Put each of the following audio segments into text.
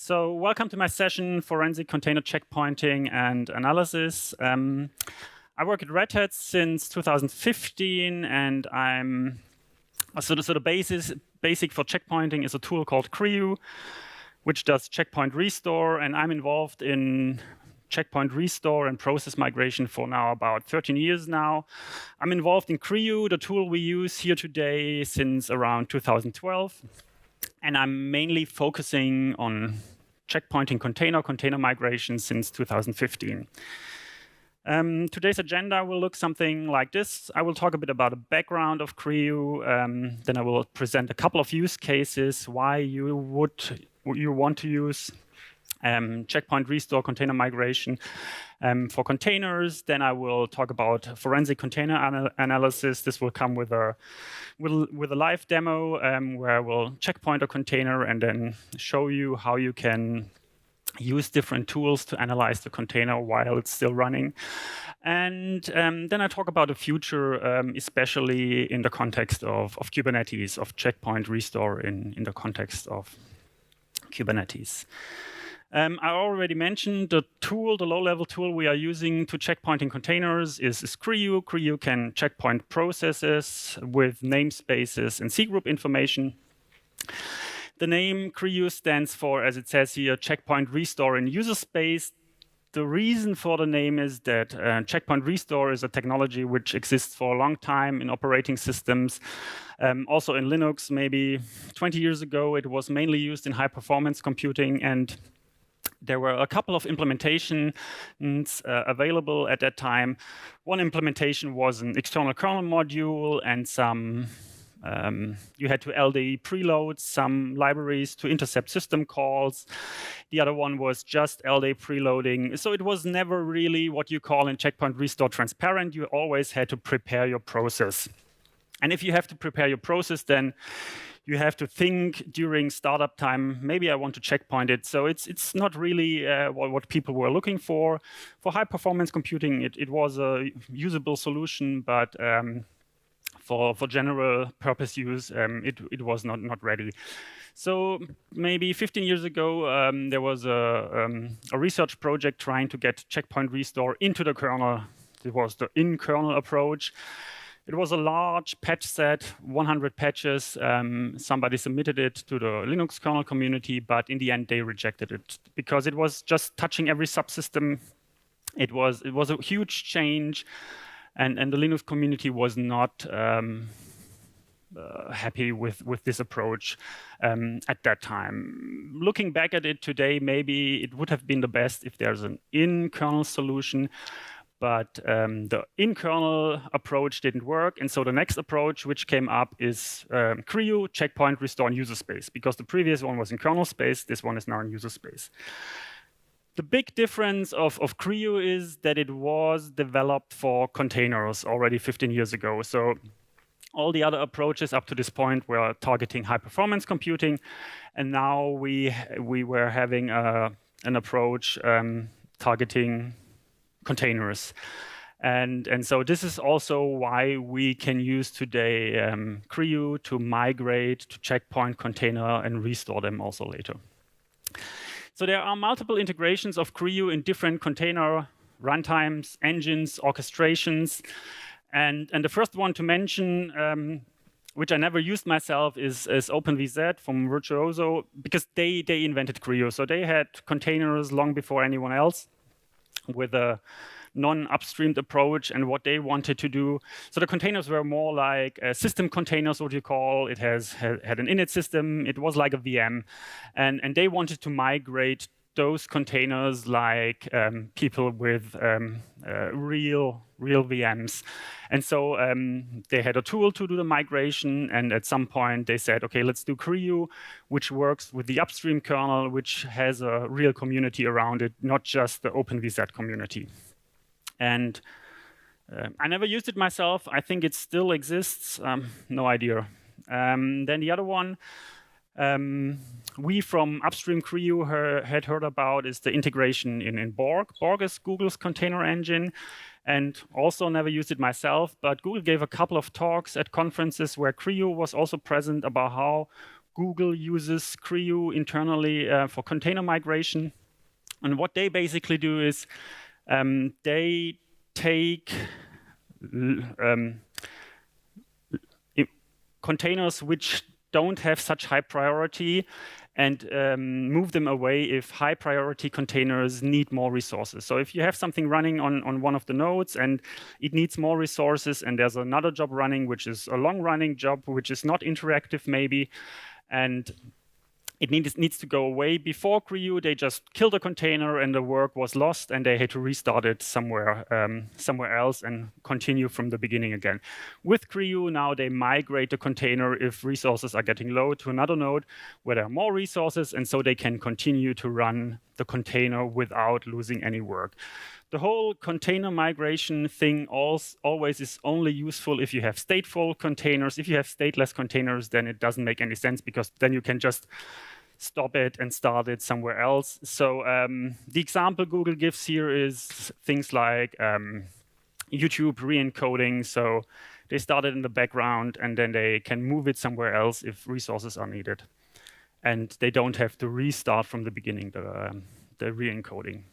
So welcome to my session, Forensic Container Checkpointing and Analysis. I work at Red Hat since 2015, and I'm the basic for checkpointing is a tool called CREU, which does checkpoint restore, and I'm involved in checkpoint restore and process migration for now about 13 years now. I'm involved in CREU, the tool we use here today, since around 2012. And I'm mainly focusing on checkpointing container migration since 2015. Today's agenda will look something like this. I will talk a bit about the background of CREU. Then I will present a couple of use cases, why you want to use checkpoint restore container migration for containers. Then I will talk about forensic container analysis. This will come with a live demo where I will checkpoint a container and then show you how you can use different tools to analyze the container while it's still running. And then I talk about the future, especially in the context of Kubernetes, of checkpoint restore in the context of Kubernetes. I already mentioned the tool, the low-level tool we are using to checkpointing containers is CREU. CREU can checkpoint processes with namespaces and cgroup information. The name CREU stands for, as it says here, checkpoint restore in user space. The reason for the name is that checkpoint restore is a technology which exists for a long time in operating systems. Also in Linux, maybe 20 years ago, it was mainly used in high-performance computing, and there were a couple of implementations available at that time. One implementation was an external kernel module and some you had to LDE preload some libraries to intercept system calls. The other one was just LDE preloading. So it was never really what you call in checkpoint restore transparent. You always had to prepare your process. And if you have to prepare your process, then you have to think during startup time, maybe I want to checkpoint it. So it's not really what people were looking for. For high performance computing, it was a usable solution, but for general purpose use, it was not ready. So maybe 15 years ago, there was a research project trying to get checkpoint restore into the kernel. It was the in-kernel approach. It was a large patch set, 100 patches. Somebody submitted it to the Linux kernel community, but in the end, they rejected it because it was just touching every subsystem. It was a huge change, and the Linux community was not happy with this approach at that time. Looking back at it today, maybe it would have been the best if there's an in-kernel solution. But the in-kernel approach didn't work. And so the next approach which came up is CREU, checkpoint restore in user space. Because the previous one was in kernel space, this one is now in user space. The big difference of CREU is that it was developed for containers already 15 years ago. So all the other approaches up to this point were targeting high-performance computing. And now we were having an approach targeting containers. And so this is also why we can use today CREU to migrate to checkpoint container and restore them also later. So there are multiple integrations of CREU in different container runtimes, engines, orchestrations. And the first one to mention, which I never used myself, is OpenVZ from Virtuoso, because they invented CREU. So they had containers long before anyone else, with a non-upstreamed approach and what they wanted to do. So the containers were more like system containers, what you call. It had an init system. It was like a VM. And they wanted to migrate those containers like people with real VMs. And so they had a tool to do the migration. And at some point, they said, OK, let's do CREU, which works with the upstream kernel, which has a real community around it, not just the OpenVZ community. And I never used it myself. I think it still exists. No idea. Then the other one we from upstream CREU had heard about is the integration in Borg. Borg is Google's container engine. And also never used it myself, but Google gave a couple of talks at conferences where CREU was also present about how Google uses Creo internally for container migration. And what they basically do is they take containers which don't have such high priority and move them away if high priority containers need more resources. So if you have something running on one of the nodes and it needs more resources and there's another job running, which is a long running job, which is not interactive maybe, and it needs to go away before Creo, they just kill the container and the work was lost and they had to restart it somewhere else and continue from the beginning again. With Creo, now they migrate the container if resources are getting low to another node where there are more resources, and so they can continue to run the container without losing any work. The whole container migration thing always is only useful if you have stateful containers. If you have stateless containers, then it doesn't make any sense because then you can just stop it and start it somewhere else. So the example Google gives here is things like YouTube re-encoding. So they start it in the background and then they can move it somewhere else if resources are needed. And they don't have to restart from the beginning, the re-encoding.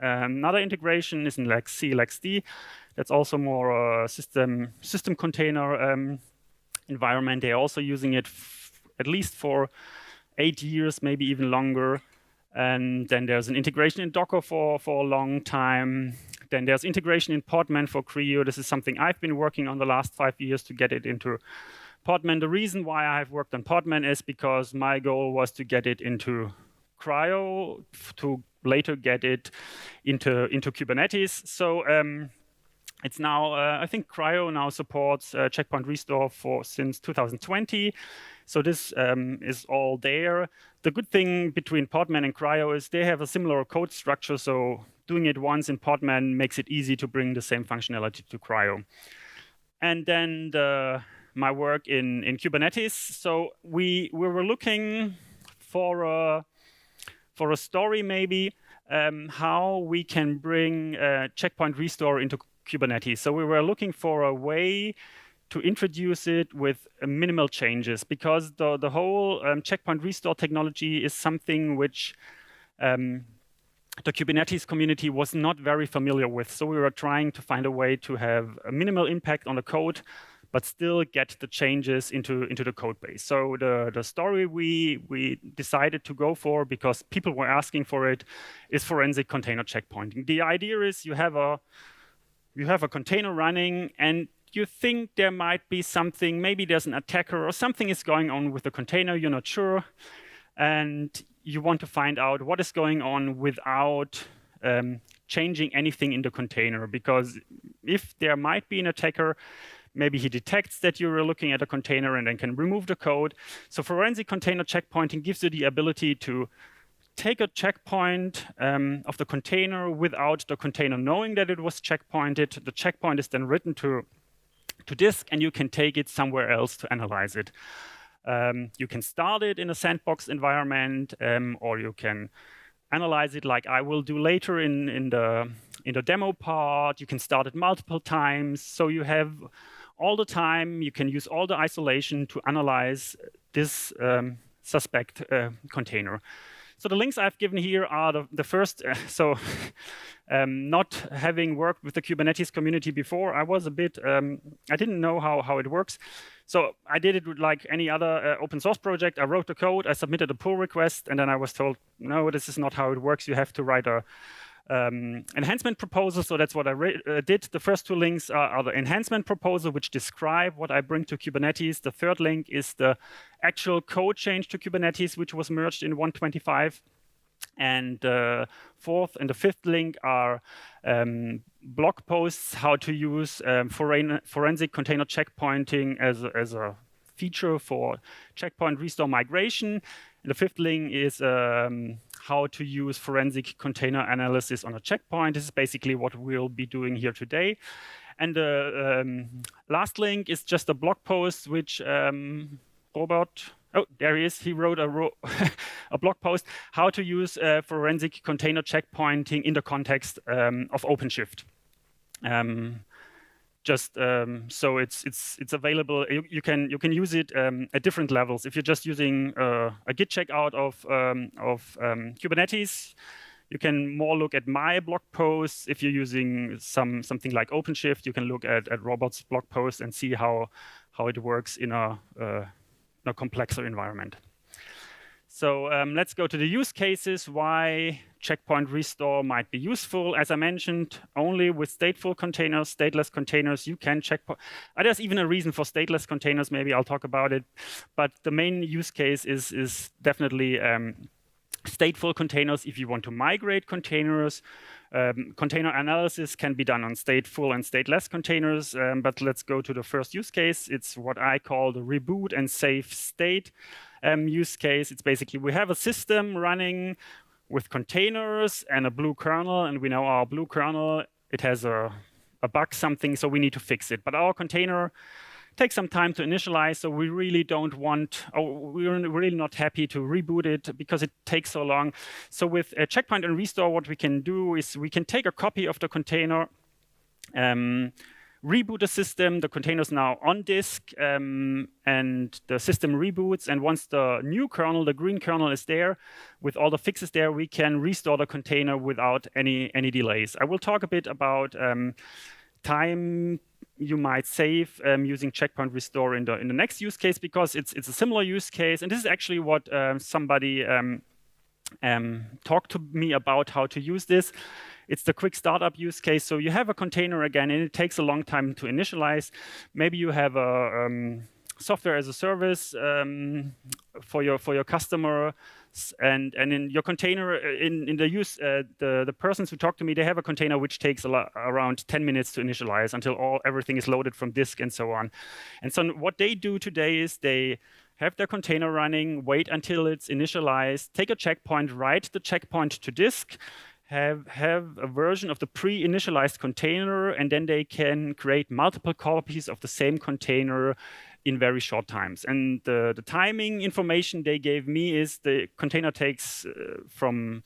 Another integration is in LXD. That's also more a system container environment. They're also using it at least for 8 years, maybe even longer. And then there's an integration in Docker for a long time. Then there's integration in Podman for Creo. This is something I've been working on the last 5 years to get it into Podman. The reason why I've worked on Podman is because my goal was to get it into Creo, to later get it into Kubernetes. So it's now, I think Creo now supports checkpoint restore since 2020. So this is all there. The good thing between Podman and Creo is they have a similar code structure. So doing it once in Podman makes it easy to bring the same functionality to Creo. And then my work in Kubernetes. So we were looking for a story maybe, how we can bring checkpoint restore into Kubernetes. So we were looking for a way to introduce it with minimal changes, because the whole checkpoint restore technology is something which the Kubernetes community was not very familiar with. So we were trying to find a way to have a minimal impact on the code, but still get the changes into the code base. So the story we decided to go for, because people were asking for it, is forensic container checkpointing. The idea is you have a container running and you think there might be something, maybe there's an attacker or something is going on with the container, you're not sure, and you want to find out what is going on without changing anything in the container. Because if there might be an attacker, maybe he detects that you're looking at a container and then can remove the code. So forensic container checkpointing gives you the ability to take a checkpoint of the container without the container knowing that it was checkpointed. The checkpoint is then written to disk, and you can take it somewhere else to analyze it. You can start it in a sandbox environment, or you can analyze it like I will do later in the demo part. You can start it multiple times. So you have all the time, you can use all the isolation to analyze this suspect container. So the links I've given here are the first. Not having worked with the Kubernetes community before, I was a bit, I didn't know how it works. So I did it with like any other open source project. I wrote the code, I submitted a pull request, and then I was told, no, this is not how it works. You have to write a enhancement proposal. So that's what I did. The first two links are the enhancement proposal, which describe what I bring to Kubernetes. The third link is the actual code change to Kubernetes, which was merged in 1.25. And the fourth and the fifth link are blog posts, how to use forensic container checkpointing as a feature for checkpoint restore migration. And the fifth link is how to use forensic container analysis on a checkpoint. This is basically what we'll be doing here today. And the last link is just a blog post, which Robert, oh, there he is. He wrote a blog post, how to use forensic container checkpointing in the context of OpenShift. just so it's available. You can use it at different levels. If you're just using a Git checkout of Kubernetes, you can more look at my blog posts. If you're using something like OpenShift, you can look at Robert's blog post and see how it works in a complexer environment. So let's go to the use cases, why checkpoint restore might be useful. As I mentioned, only with stateful containers, stateless containers, you can checkpoint. There's even a reason for stateless containers, maybe I'll talk about it. But the main use case is definitely stateful containers. If you want to migrate containers, container analysis can be done on stateful and stateless containers. But let's go to the first use case. It's what I call the reboot and save state use case. It's basically we have a system running with containers and a blue kernel, and we know our blue kernel, it has a bug something, so we need to fix it. But our container takes some time to initialize, so we really don't want, or we're really not happy to reboot it because it takes so long. So with a checkpoint and restore, what we can do is we can take a copy of the container, reboot the system. The container is now on disk, and the system reboots. And once the new kernel, the green kernel, is there, with all the fixes there, we can restore the container without any delays. I will talk a bit about time you might save using checkpoint restore in the next use case, because it's a similar use case. And this is actually what somebody talked to me about how to use this. It's the quick startup use case. So you have a container again, and it takes a long time to initialize. Maybe you have a software as a service for your customer, and in your container, in the use, the persons who talk to me, they have a container which takes around 10 minutes to initialize until everything is loaded from disk and so on. And so what they do today is they have their container running, wait until it's initialized, take a checkpoint, write the checkpoint to disk, have a version of the pre-initialized container, and then they can create multiple copies of the same container in very short times. And the timing information they gave me is the container takes from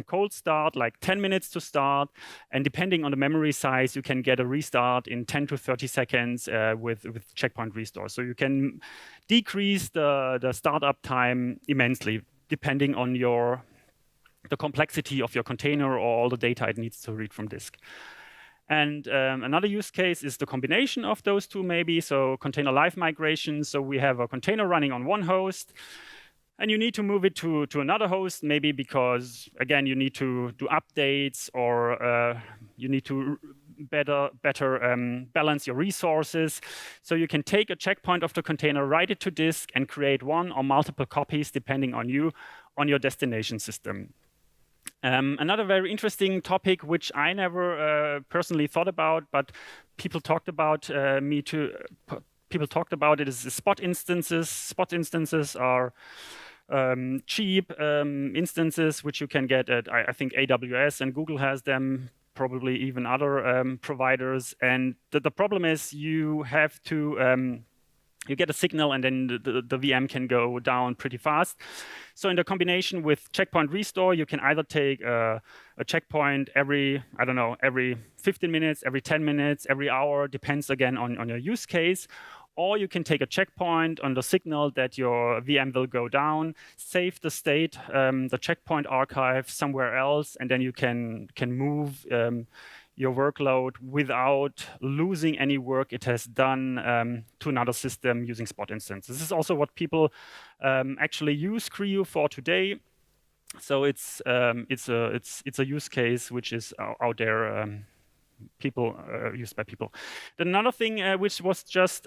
cold start, like 10 minutes to start, and depending on the memory size, you can get a restart in 10 to 30 seconds with checkpoint restore. So you can decrease the startup time immensely, depending on the complexity of your container or all the data it needs to read from disk. And another use case is the combination of those two, maybe. So container live migration. So we have a container running on one host, and you need to move it to another host, maybe because, again, you need to do updates, or you need to better balance your resources. So you can take a checkpoint of the container, write it to disk, and create one or multiple copies, depending on your destination system. Another very interesting topic, which I never personally thought about, but people talked about people talked about it, is spot instances. Spot instances are cheap instances which you can get at, I think, AWS, and Google has them, probably even other providers. And the problem is you have to you get a signal, and then the VM can go down pretty fast. So in the combination with checkpoint restore, you can either take a checkpoint every 15 minutes, every 10 minutes, every hour, depends again on your use case. Or you can take a checkpoint on the signal that your VM will go down, save the state, the checkpoint archive somewhere else, and then you can move your workload without losing any work it has done to another system using spot instances. This is also what people actually use CREU for today. So it's a use case which is out there, used by people. Then another thing which was just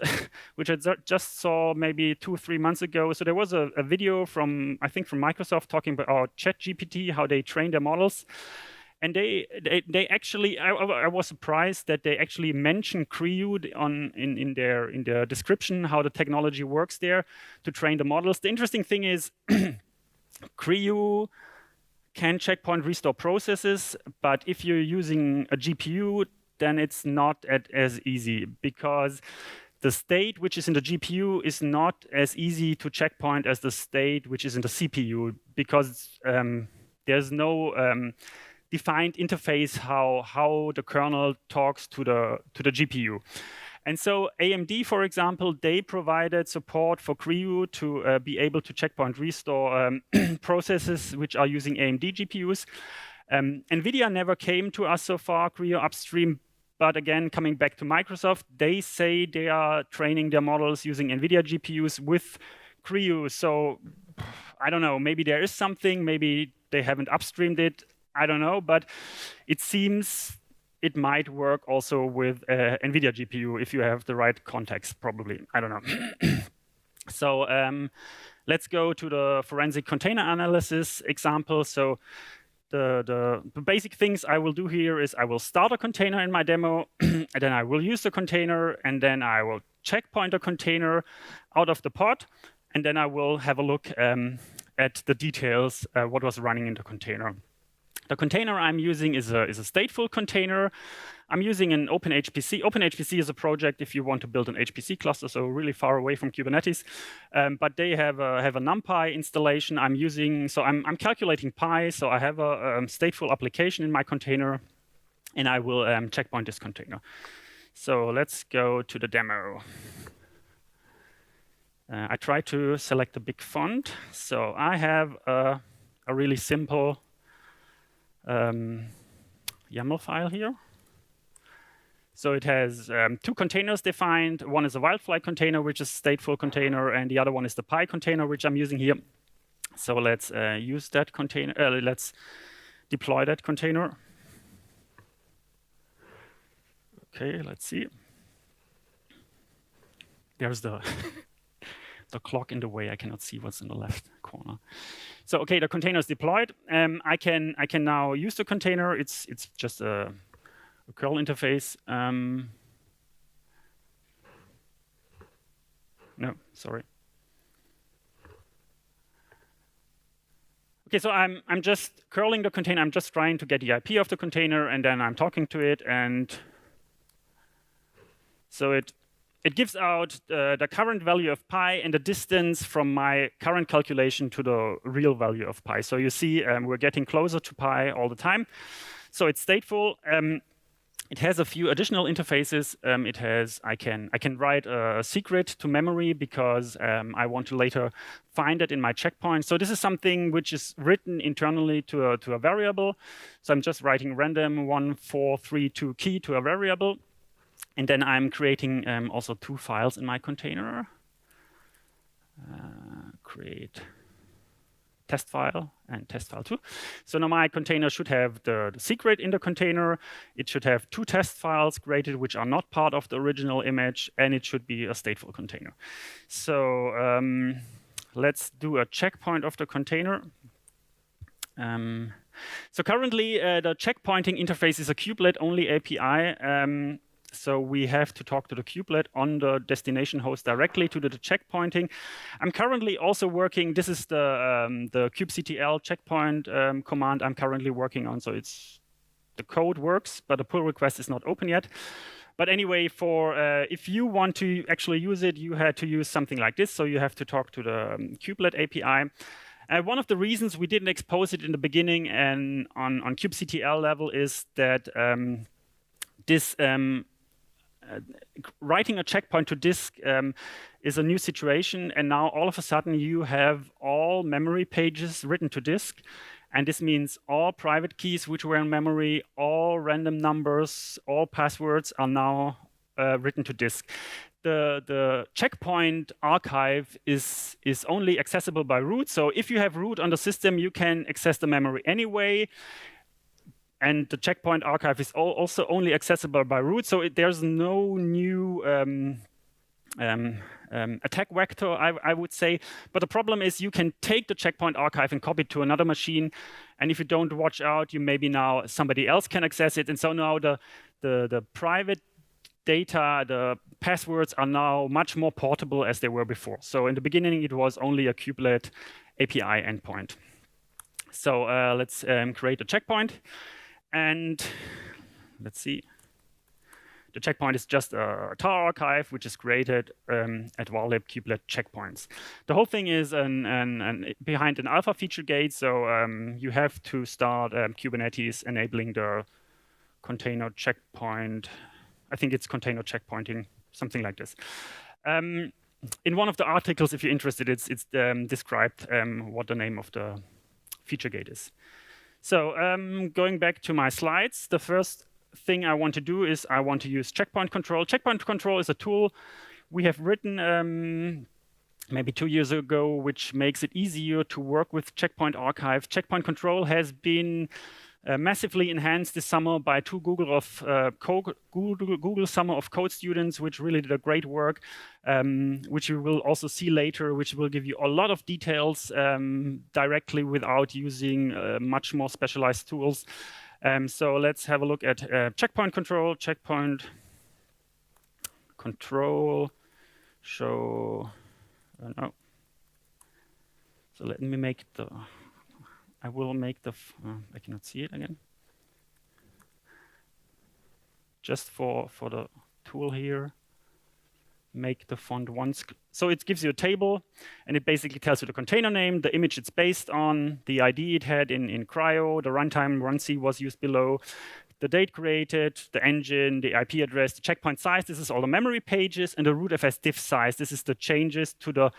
which I just saw maybe 2 or 3 months ago. So there was a video from, I think, from Microsoft talking about ChatGPT, how they train their models. And they actually, I was surprised that they actually mentioned CREU in their description, how the technology works there to train the models. The interesting thing is CREU can checkpoint restore processes, but if you're using a GPU, then it's not as easy, because the state which is in the GPU is not as easy to checkpoint as the state which is in the CPU, because there's no defined interface how the kernel talks to the GPU. And so AMD, for example, they provided support for Creo to be able to checkpoint restore processes which are using AMD GPUs. NVIDIA never came to us so far, Creo upstream. But again, coming back to Microsoft, they say they are training their models using NVIDIA GPUs with Creo. So I don't know, maybe there is something, maybe they haven't upstreamed it, I don't know. But it seems it might work also with NVIDIA GPU if you have the right context, probably. I don't know. So let's go to the forensic container analysis example. So the basic things I will do here is I will start a container in my demo, and then I will use the container, and then I will checkpoint the container out of the pod, and then I will have a look at the details, what was running in the container. The container I'm using is a stateful container. I'm using an OpenHPC. OpenHPC is a project if you want to build an HPC cluster, so really far away from Kubernetes. But they have a NumPy installation I'm using. So I'm calculating pi. So I have a stateful application in my container, and I will checkpoint this container. So let's go to the demo. I try to select a big font. So I have a really simple YAML file here. So it has two containers defined. One is a wildfly container, which is a stateful container, and the other one is the Pi container, which I'm using here. So let's use that container. Let's deploy that container. Okay, let's see. There's the the clock in the way. I cannot see what's in the left corner. So okay, the container is deployed. I can now use the container. It's just a curl interface. No, sorry. Okay, so I'm just curling the container. I'm just trying to get the IP of the container, and then I'm talking to it, and so it gives out the current value of pi and the distance from my current calculation to the real value of pi. So you see we're getting closer to pi all the time. So it's stateful. It has a few additional interfaces. I can write a secret to memory because I want to later find it in my checkpoint. So this is something which is written internally to a variable. So I'm just writing random 1432 key to a variable. And then I'm creating also two files in my container. Create test file and test file 2. So now my container should have the secret in the container. It should have two test files created which are not part of the original image, and it should be a stateful container. So let's do a checkpoint of the container. So currently the checkpointing interface is a kubelet-only API. So we have to talk to the kubelet on the destination host directly to do the checkpointing. I'm currently also working, this is the kubectl checkpoint command I'm currently working on. So the code works, but the pull request is not open yet. But anyway, if you want to actually use it, you had to use something like this. So you have to talk to the kubelet API. One of the reasons we didn't expose it in the beginning and on kubectl level is that this writing a checkpoint to disk is a new situation, and now all of a sudden you have all memory pages written to disk, and this means all private keys which were in memory, all random numbers, all passwords are now written to disk. The checkpoint archive is only accessible by root, so if you have root on the system, you can access the memory anyway. And the checkpoint archive is also only accessible by root, so there's no new attack vector, I would say. But the problem is you can take the checkpoint archive and copy it to another machine, and if you don't watch out, you maybe now somebody else can access it. And so now the private data, the passwords are now much more portable as they were before. So in the beginning, it was only a kubelet API endpoint. So let's create a checkpoint. And let's see. The checkpoint is just a tar archive, which is created at varlib kubelet checkpoints. The whole thing is behind an alpha feature gate, so you have to start Kubernetes enabling the container checkpoint. I think it's container checkpointing, something like this. In one of the articles, if you're interested, it's described what the name of the feature gate is. So going back to my slides, the first thing I want to do is I want to use checkpoint control. Checkpoint control is a tool we have written maybe 2 years ago, which makes it easier to work with checkpoint archive. Checkpoint control has been massively enhanced this summer by two Google Summer of Code students, which really did a great work, which you will also see later, which will give you a lot of details directly without using much more specialized tools. So let's have a look at checkpoint control. Checkpoint control show. No. So let me make the. I will make the. I cannot see it again. Just for the tool here, make the font once. So it gives you a table, and it basically tells you the container name, the image it's based on, the ID it had in CRI-O, the runtime runc was used below, the date created, the engine, the IP address, the checkpoint size. This is all the memory pages, and the rootfs diff size. This is the changes to the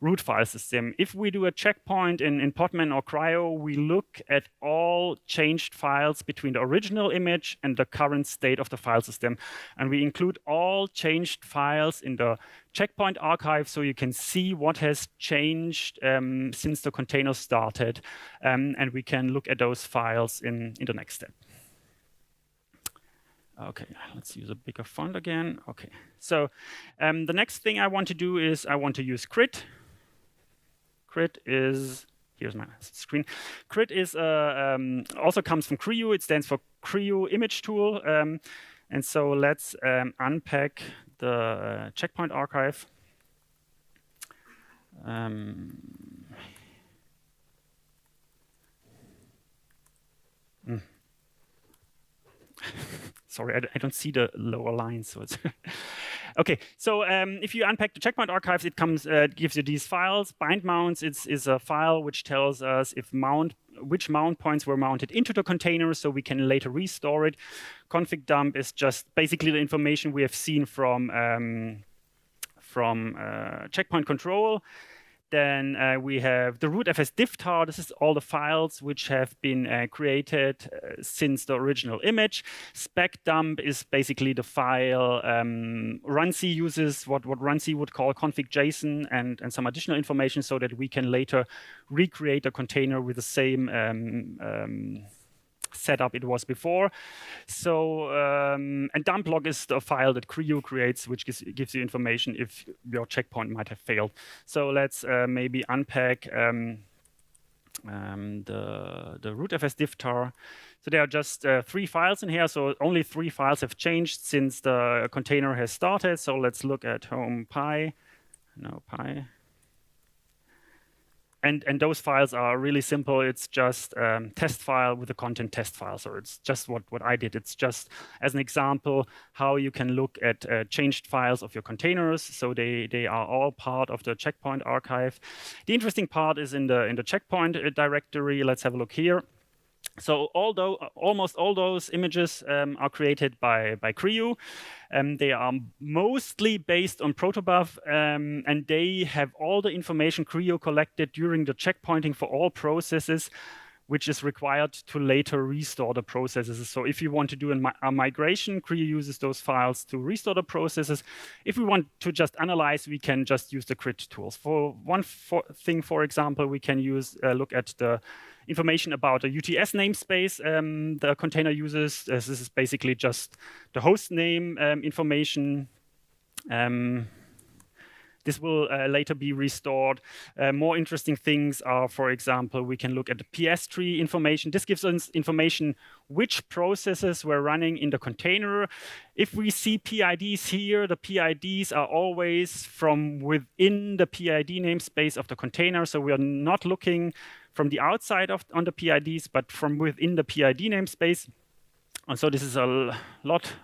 root file system. If we do a checkpoint in Podman or CRI-O, we look at all changed files between the original image and the current state of the file system. And we include all changed files in the checkpoint archive so you can see what has changed since the container started. And we can look at those files in the next step. Okay, let's use a bigger font again. Okay, so the next thing I want to do is I want to use crit. Crit is, here's my screen. Crit is also comes from CRI-O. It stands for CRI-O image tool. And so let's unpack the checkpoint archive. Sorry, I don't see the lower line, so it's okay. So if you unpack the checkpoint archives, it gives you these files. Bind mounts is a file which tells us if which mount points were mounted into the container, so we can later restore it. Config dump is just basically the information we have seen from checkpoint control. Then we have the rootfs diff-tar. This is all the files which have been created since the original image. Spec dump is basically the file runc uses what runc would call config.json and some additional information so that we can later recreate a container with the same setup it was before. So and dump log is the file that CRI-O creates, which gives you information if your checkpoint might have failed. So let's maybe unpack the rootfs diff-tar. So there are just 3 files in here. So only 3 files have changed since the container has started. So let's look at home pi. No pi. And those files are really simple. It's just test file with a content test file. So it's just what I did. It's just as an example how you can look at changed files of your containers. So they are all part of the checkpoint archive. The interesting part is in the checkpoint directory. Let's have a look here. So although almost all those images are created by CRI-O, they are mostly based on protobuf, and they have all the information CRI-O collected during the checkpointing for all processes, which is required to later restore the processes. So if you want to do a migration, CRI-O uses those files to restore the processes. If we want to just analyze, we can just use the crit tools. For one thing, for example, we can look at the information about a UTS namespace the container uses. This is basically just the host name information. This will later be restored. More interesting things are, for example, we can look at the PS tree information. This gives us information which processes were running in the container. If we see PIDs here, the PIDs are always from within the PID namespace of the container. So we are not looking from the outside on the PIDs, but from within the PID namespace. And so this is a lot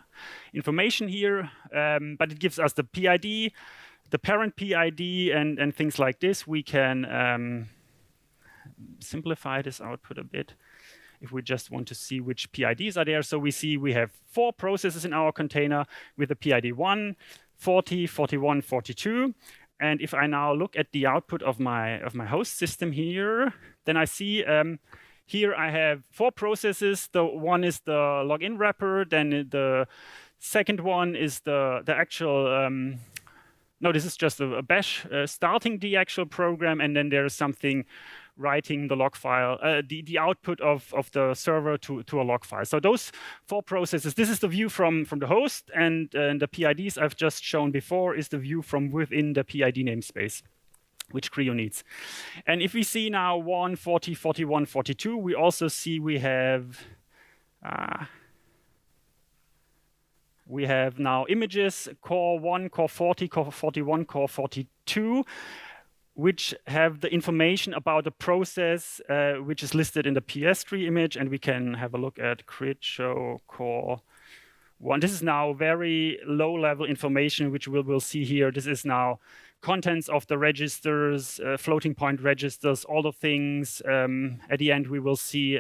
information here, but it gives us the PID, the parent PID, and things like this. We can simplify this output a bit if we just want to see which PIDs are there. So we see we have 4 processes in our container with the PID 1, 40, 41, 42. And if I now look at the output of my host system here, then I see here I have 4 processes. The one is the login wrapper, then the second one is the actual no, this is just a bash starting the actual program, and then there is something writing the log file, the output of the server to a log file. So those 4 processes, this is the view from the host, and the PIDs I've just shown before is the view from within the PID namespace, which Creo needs. And if we see now 1, 40, 41, 42, we also see we have now images, core 1, core 40, core 41, core 42, which have the information about the process which is listed in the PS tree image. And we can have a look at grid show core 1. This is now very low-level information, which we'll see here. This is now contents of the registers, floating point registers, all the things. At the end, we will see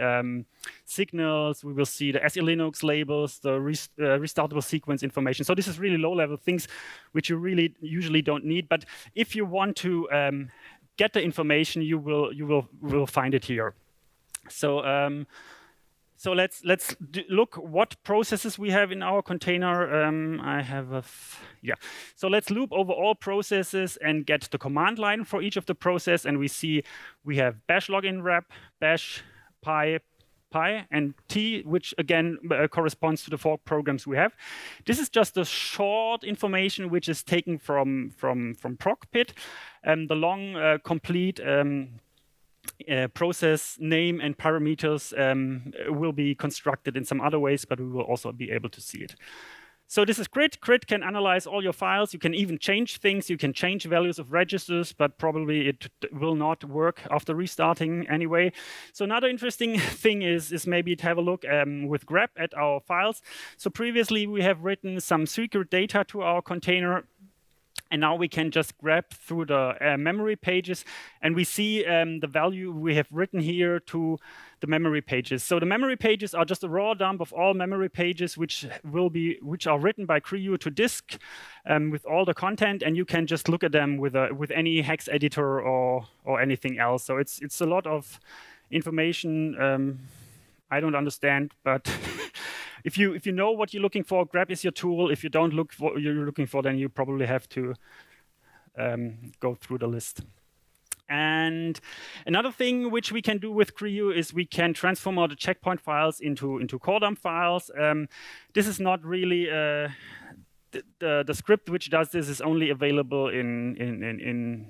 signals. We will see the SE Linux labels, the restartable sequence information. So this is really low-level things which you really usually don't need. But if you want to get the information, you will find it here. So so let's look what processes we have in our container. I have So let's loop over all processes and get the command line for each of the process. And we see we have bash login wrap, bash pi, and t, which again corresponds to the 4 programs we have. This is just the short information which is taken from procpit. The long complete process name and parameters will be constructed in some other ways, but we will also be able to see it. So this is Grid. Grid can analyze all your files. You can even change things. You can change values of registers, but probably it will not work after restarting anyway. So another interesting thing is maybe to have a look with grep at our files. So previously we have written some secret data to our container, and now we can just grab through the memory pages, and we see the value we have written here to the memory pages. So the memory pages are just a raw dump of all memory pages which are written by Creo to disk with all the content, and you can just look at them with any hex editor or anything else. So it's a lot of information I don't understand, but if you know what you're looking for, grep is your tool. If you don't look for what you're looking for, then you probably have to go through the list. And another thing which we can do with Creo is we can transform all the checkpoint files into core dump files. This is not really the script which does this is only available in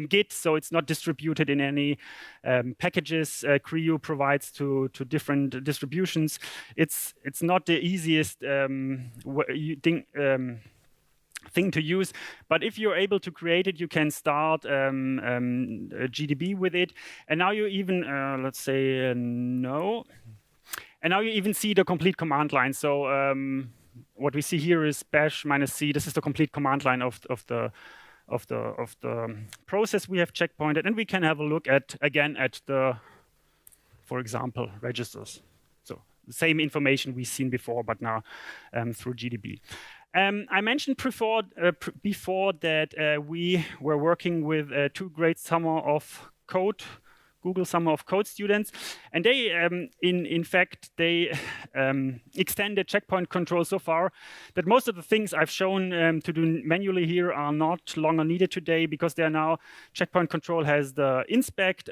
Git, so it's not distributed in any packages Creo provides to different distributions. It's not the easiest thing to use, but if you're able to create it, you can start GDB with it. And now you even let's say no, and now you even see the complete command line. So what we see here is bash -c. This is the complete command line of the process we have checkpointed, and we can have a look at the, for example, registers. So the same information we've seen before, but now through GDB. I mentioned before that we were working with 2 great Summer of Code, Google Summer of Code students, and they, in fact, they extended checkpoint control so far that most of the things I've shown to do manually here are not longer needed today, because they are now, checkpoint control has the inspect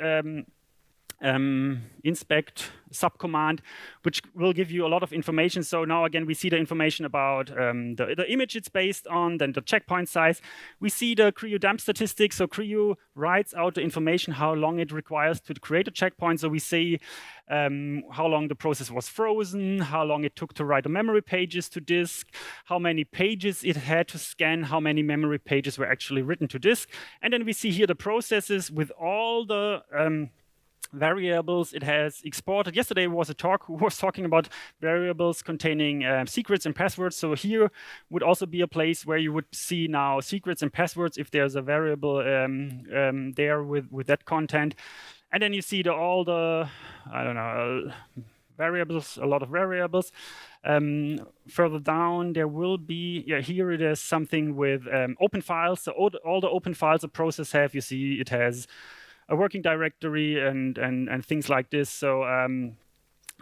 subcommand, which will give you a lot of information. So now again, we see the information about the image it's based on, then the checkpoint size. We see the Creo dump statistics. So Creo writes out the information, how long it requires to create a checkpoint. So we see how long the process was frozen, how long it took to write the memory pages to disk, how many pages it had to scan, how many memory pages were actually written to disk. And then we see here the processes with all the variables. It has exported. Yesterday was a talk who was talking about variables containing secrets and passwords. So here would also be a place where you would see now secrets and passwords if there's a variable there with that content. And then you see all the, I don't know, variables, a lot of variables. Further down, there will be, here it is something with open files. So all the open files a process have, you see it has a working directory and things like this. So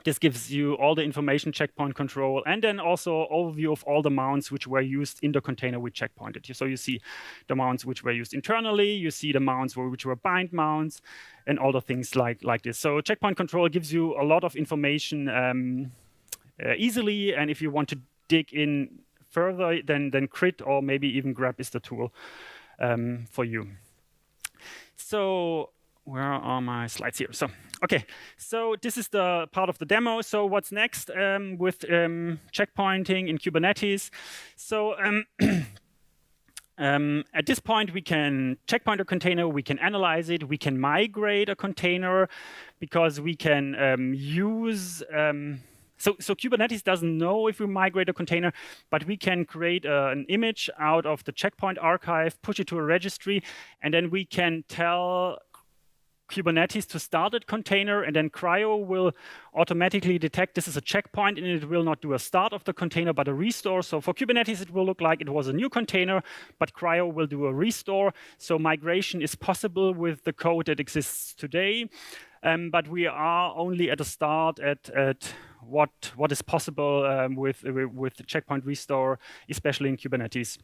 this gives you all the information checkpoint control, and then also overview of all the mounts which were used in the container we checkpointed. So you see the mounts which were used internally, you see the mounts which were bind mounts, and all the things like this. So checkpoint control gives you a lot of information easily, and if you want to dig in further, then Crit or maybe even Grep is the tool for you. So where are my slides here? So, okay, so this is the part of the demo. So what's next with checkpointing in Kubernetes? So at this point, we can checkpoint a container, we can analyze it, we can migrate a container, because we can use So Kubernetes doesn't know if we migrate a container, but we can create an image out of the checkpoint archive, push it to a registry, and then we can tell Kubernetes to start that container, and then CRI-O will automatically detect this is a checkpoint, and it will not do a start of the container, but a restore. So for Kubernetes, it will look like it was a new container, but CRI-O will do a restore. So migration is possible with the code that exists today, but we are only at the start at what is possible with the checkpoint restore, especially in Kubernetes.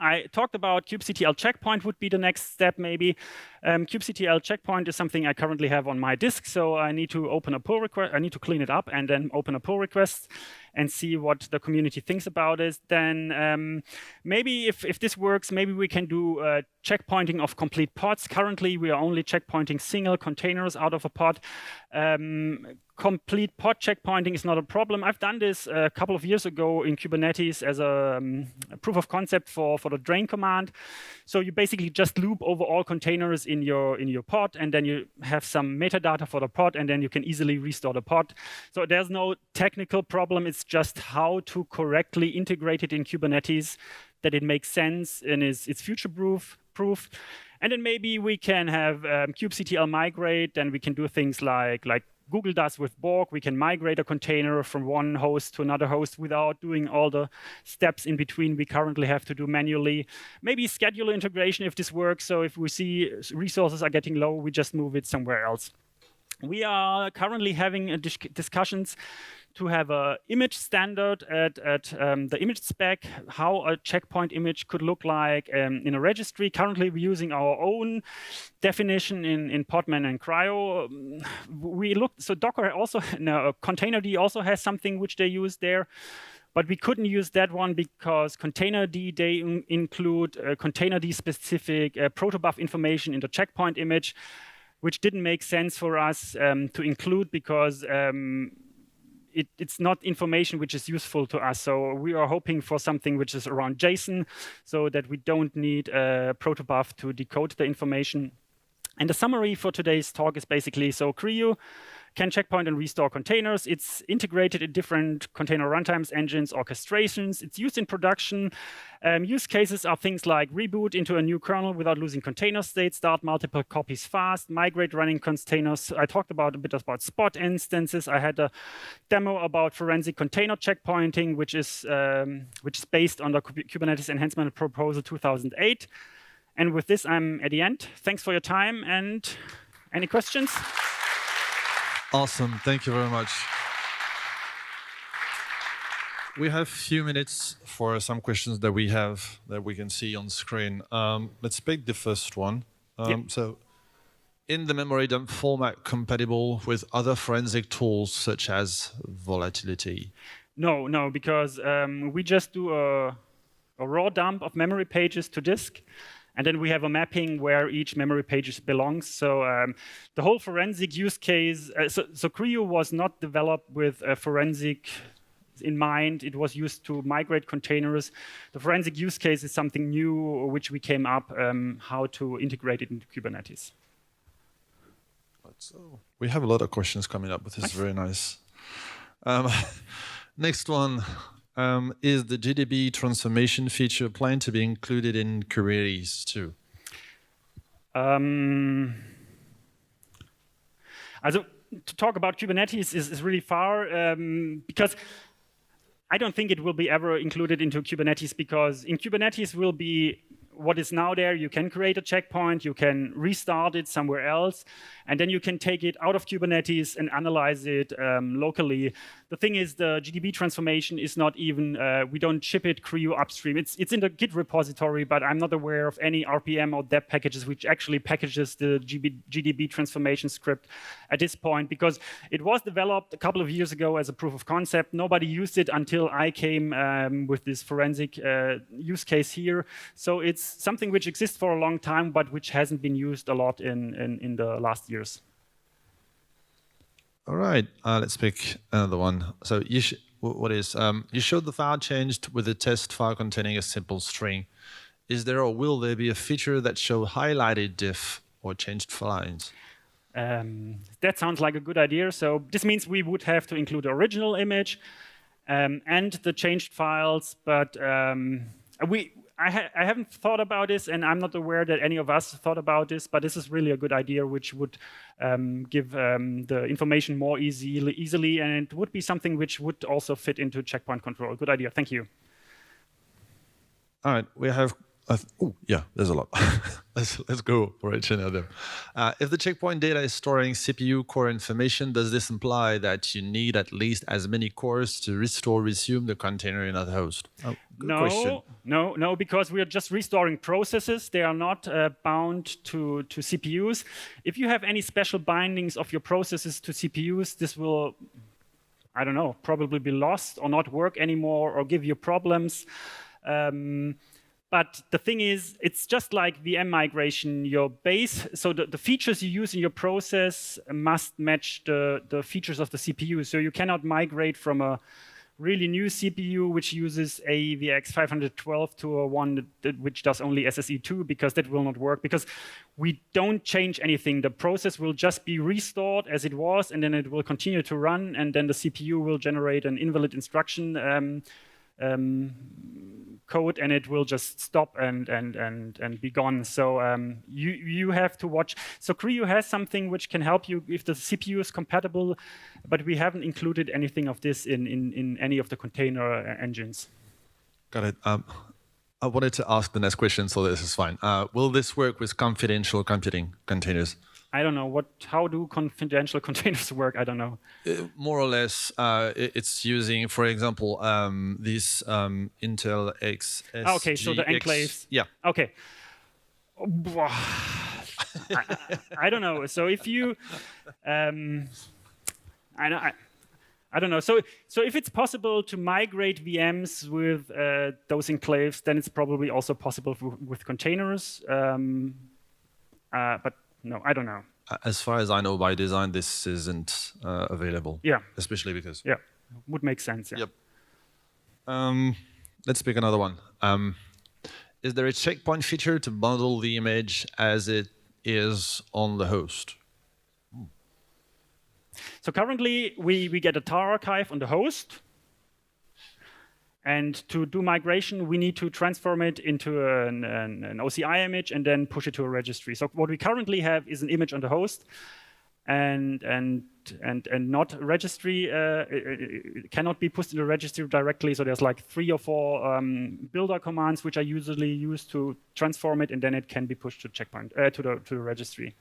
I talked about kubectl checkpoint would be the next step, maybe. kubectl checkpoint is something I currently have on my disk, so I need to open a pull request. I need to clean it up and then open a pull request and see what the community thinks about it. Then maybe if this works, maybe we can do checkpointing of complete pods. Currently, we are only checkpointing single containers out of a pod. Complete pod checkpointing is not a problem. I've done this a couple of years ago in Kubernetes as a proof of concept for the drain command. So you basically just loop over all containers in your pod, and then you have some metadata for the pod, and then you can easily restore the pod. So there's no technical problem. It's just how to correctly integrate it in Kubernetes, that it makes sense and it's future-proof. And then maybe we can have kubectl migrate, and we can do things like Google does with Borg. We can migrate a container from one host to another host without doing all the steps in between we currently have to do manually. Maybe scheduler integration if this works. So if we see resources are getting low, we just move it somewhere else. We are currently having discussions to have an image standard at the image spec, how a checkpoint image could look like in a registry. Currently, we're using our own definition in Podman and CRI-O. So Docker also, ContainerD also has something which they use there. But we couldn't use that one because ContainerD, they include ContainerD-specific protobuf information in the checkpoint image, which didn't make sense for us to include because it's not information which is useful to us. So we are hoping for something which is around JSON so that we don't need a protobuf to decode the information. And the summary for today's talk is basically, so CRI-O can checkpoint and restore containers. It's integrated in different container runtimes, engines, orchestrations. It's used in production. Use cases are things like reboot into a new kernel without losing container state, start multiple copies fast, migrate running containers. I talked a bit about spot instances. I had a demo about forensic container checkpointing, which is based on the Kubernetes enhancement proposal 2008. And with this, I'm at the end. Thanks for your time, and any questions? Awesome. Thank you very much. We have a few minutes for some questions that we have that we can see on screen. Let's pick the first one. So, in the memory dump format compatible with other forensic tools such as volatility? No, because we just do a raw dump of memory pages to disk. And then we have a mapping where each memory page belongs. So the whole forensic use case, so CRI-O was not developed with a forensic in mind. It was used to migrate containers. The forensic use case is something new, which we came up, how to integrate it into Kubernetes. So we have a lot of questions coming up, but this is very nice. Next one. Is the GDB transformation feature planned to be included in Kubernetes too? Also, to talk about Kubernetes is really far because I don't think it will be ever included into Kubernetes, because in Kubernetes will be what is now there. You can create a checkpoint, you can restart it somewhere else, and then you can take it out of Kubernetes and analyze it locally. The thing is, the GDB transformation is not even, we don't ship it CREO upstream. It's in the Git repository, but I'm not aware of any RPM or deb packages which actually packages the GDB transformation script at this point, because it was developed a couple of years ago as a proof of concept. Nobody used it until I came with this forensic use case here. So it's something which exists for a long time, but which hasn't been used a lot in the last years. All right, let's pick another one. So you you showed the file changed with a test file containing a simple string. Is there or will there be a feature that show highlighted diff or changed lines? That sounds like a good idea. So this means we would have to include the original image and the changed files, but I haven't thought about this, and I'm not aware that any of us thought about this, but this is really a good idea, which would give the information more easily, and it would be something which would also fit into checkpoint control. Good idea, thank you. All right, we have, yeah, there's a lot. let's go for each another. If the checkpoint data is storing CPU core information, does this imply that you need at least as many cores to resume the container in a host? Oh, good question. No, because we are just restoring processes. They are not bound to CPUs. If you have any special bindings of your processes to CPUs, this will, I don't know, probably be lost or not work anymore or give you problems. But the thing is, it's just like VM migration. Your base, so the features you use in your process must match the features of the CPU. So you cannot migrate from a really new CPU which uses AVX 512 to a one which does only SSE2, because that will not work, because we don't change anything. The process will just be restored as it was, and then it will continue to run, and then the CPU will generate an invalid instruction code, and it will just stop and be gone. So you have to watch. So CREO has something which can help you if the CPU is compatible, but we haven't included anything of this in any of the container engines. Got it. I wanted to ask the next question, so this is fine. Will this work with confidential computing containers? I don't know. How do confidential containers work? I don't know. More or less, it's using, for example, this Intel XSGX. Okay, so the enclaves. Yeah. Okay. I don't know. So if you, I don't know. So if it's possible to migrate VMs with those enclaves, then it's probably also possible with containers. But no, I don't know. As far as I know, by design, this isn't available. Yeah. Especially because. Yeah, would make sense. Yeah. Yep. Let's pick another one. Is there a checkpoint feature to bundle the image as it is on the host? So currently, we get a tar archive on the host. And to do migration, we need to transform it into an OCI image and then push it to a registry. So what we currently have is an image on the host, and not a registry. It cannot be pushed in the registry directly. So there's like 3 or 4 builder commands which are usually used to transform it, and then it can be pushed to checkpoint to the registry.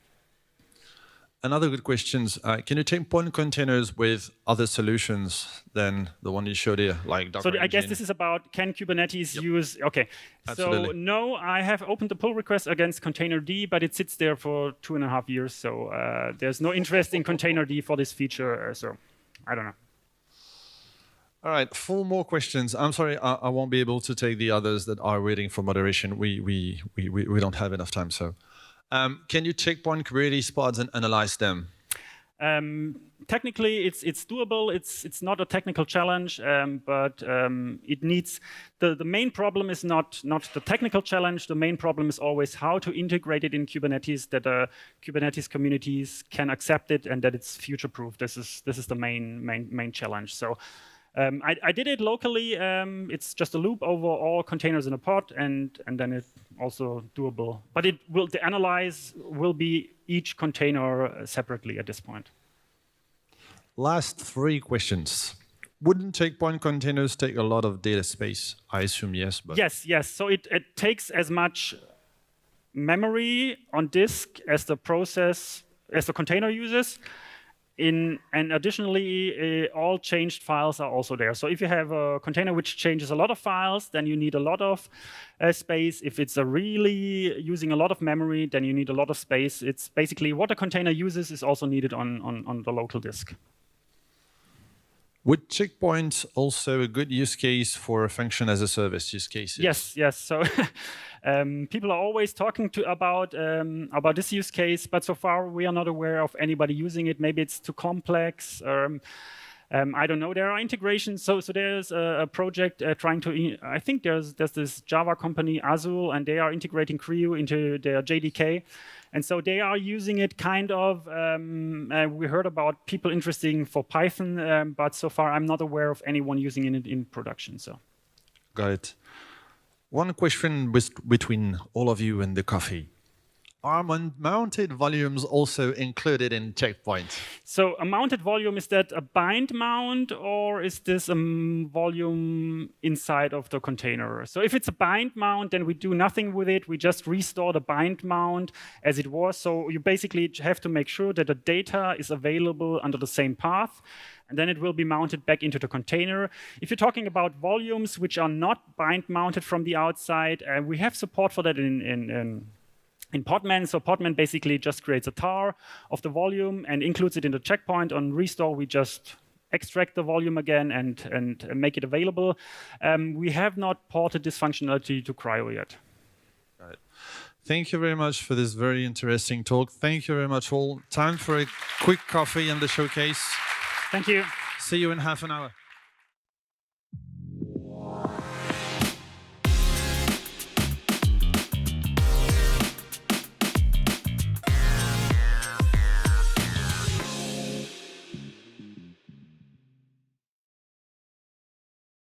Another good question. Can you checkpoint containers with other solutions than the one you showed here, like Docker So I guess Engine? this is about, can Kubernetes use, okay. Absolutely. So no, I have opened the pull request against ContainerD, but it sits there for 2.5 years. So there's no interest in ContainerD for this feature. So I don't know. All right, 4 more questions. I'm sorry, I won't be able to take the others that are waiting for moderation. We don't have enough time, so. Can you checkpoint Kubernetes pods and analyze them? Technically, it's doable. It's not a technical challenge, but it needs the main problem is not the technical challenge. The main problem is always how to integrate it in Kubernetes, that Kubernetes communities can accept it and that it's future-proof. This is the main challenge. So. I did it locally. It's just a loop over all containers in a pod, and then it's also doable. But the analyze will be each container separately at this point. Last 3 questions. Wouldn't checkpoint containers take a lot of data space? I assume yes. But yes. So it takes as much memory on disk as the container uses. And additionally, all changed files are also there. So if you have a container which changes a lot of files, then you need a lot of space. If it's really using a lot of memory, then you need a lot of space. It's basically what a container uses is also needed on the local disk. Would checkpoint also a good use case for a function as a service use cases? Yes. So people are always talking about this use case, but so far we are not aware of anybody using it. Maybe it's too complex. I don't know. There are integrations. So there's a project trying to. I think there's this Java company Azul, and they are integrating Creo into their JDK. And so they are using it kind of, we heard about people interested for Python, but so far I'm not aware of anyone using it in production. So, got it. One question between all of you and the coffee. Are mounted volumes also included in checkpoint? So a mounted volume, is that a bind mount, or is this a volume inside of the container? So if it's a bind mount, then we do nothing with it. We just restore the bind mount as it was. So you basically have to make sure that the data is available under the same path, and then it will be mounted back into the container. If you're talking about volumes which are not bind mounted from the outside, we have support for that in Podman. So Podman basically just creates a tar of the volume and includes it in the checkpoint. On restore, we just extract the volume again and make it available. We have not ported this functionality to Cryo yet. Got it. Thank you very much for this very interesting talk. Thank you very much all. Time for a quick coffee and the showcase. Thank you. See you in half an hour.